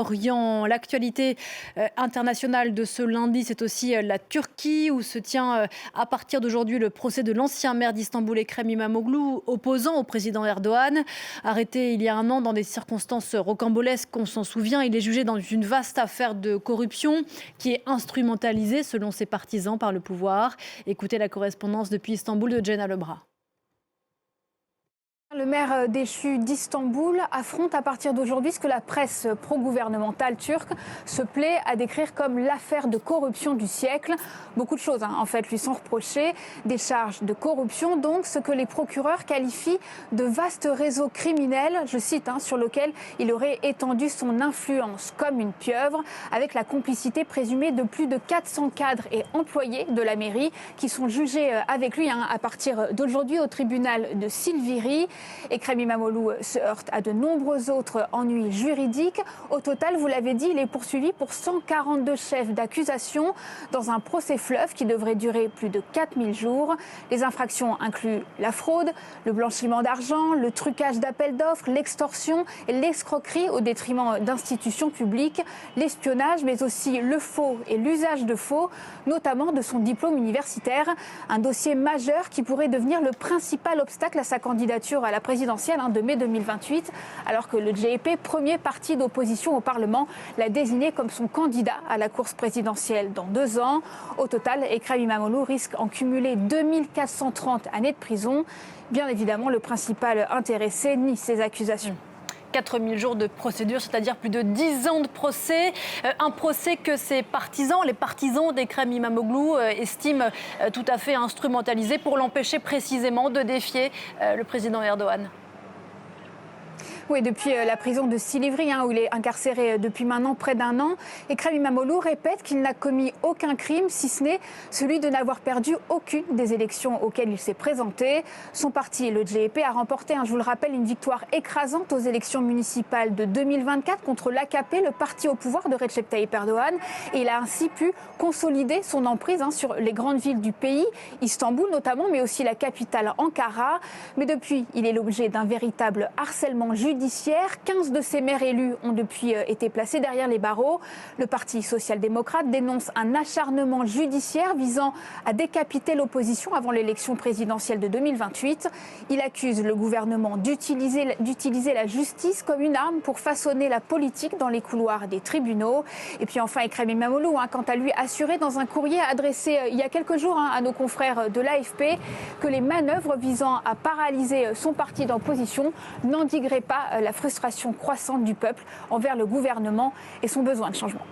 Orient. L'actualité internationale de ce lundi, c'est aussi la Turquie où se tient à partir d'aujourd'hui le procès de l'ancien maire d'Istanbul, Ekrem İmamoğlu, opposant au président Erdogan. Arrêté il y a un an dans des circonstances rocambolesques, on s'en souvient, il est jugé dans une vaste affaire de corruption qui est instrumentalisée selon ses partisans par le pouvoir. Écoutez la correspondance depuis Istanbul de Jenna Lebras. Le maire déchu d'Istanbul affronte à partir d'aujourd'hui ce que la presse pro-gouvernementale turque se plaît à décrire comme l'affaire de corruption du siècle. Beaucoup de choses en fait lui sont reprochées, des charges de corruption, donc ce que les procureurs qualifient de vastes réseaux criminels, je cite, sur lequel il aurait étendu son influence comme une pieuvre, avec la complicité présumée de plus de 400 cadres et employés de la mairie qui sont jugés avec lui à partir d'aujourd'hui au tribunal de Silivri. Ekrem İmamoğlu se heurte à de nombreux autres ennuis juridiques. Au total, vous l'avez dit, il est poursuivi pour 142 chefs d'accusation dans un procès fleuve qui devrait durer plus de 4000 jours. Les infractions incluent la fraude, le blanchiment d'argent, le trucage d'appels d'offres, l'extorsion et l'escroquerie au détriment d'institutions publiques, l'espionnage, mais aussi le faux et l'usage de faux, notamment de son diplôme universitaire. Un dossier majeur qui pourrait devenir le principal obstacle à sa candidature à la présidentielle de mai 2028, alors que le CHP, premier parti d'opposition au Parlement, l'a désigné comme son candidat à la course présidentielle dans 2 ans. Au total, Ekrem İmamoğlu risque en cumuler 2430 années de prison. Bien évidemment, le principal intéressé nie ces accusations. 4000 jours de procédure, c'est-à-dire plus de 10 ans de procès. Un procès que ses partisans, les partisans d'Ekrem İmamoğlu, estiment tout à fait instrumentalisé pour l'empêcher précisément de défier le président Erdogan. Oui, depuis la prison de Silivri, où il est incarcéré depuis maintenant près d'1 an, Ekrem İmamoğlu répète qu'il n'a commis aucun crime, si ce n'est celui de n'avoir perdu aucune des élections auxquelles il s'est présenté. Son parti, le CHP, a remporté, je vous le rappelle, une victoire écrasante aux élections municipales de 2024 contre l'AKP, le parti au pouvoir de Recep Tayyip Erdogan. Et il a ainsi pu consolider son emprise sur les grandes villes du pays, Istanbul notamment, mais aussi la capitale Ankara. Mais depuis, il est l'objet d'un véritable harcèlement judiciaire. 15 de ses maires élus ont depuis été placés derrière les barreaux. Le Parti social-démocrate dénonce un acharnement judiciaire visant à décapiter l'opposition avant l'élection présidentielle de 2028. Il accuse le gouvernement d'utiliser la justice comme une arme pour façonner la politique dans les couloirs des tribunaux. Et puis enfin, Ekrem İmamoğlu, quant à lui, assuré dans un courrier adressé il y a quelques jours à nos confrères de l'AFP que les manœuvres visant à paralyser son parti d'opposition n'endigueraient pas la frustration croissante du peuple envers le gouvernement et son besoin de changement.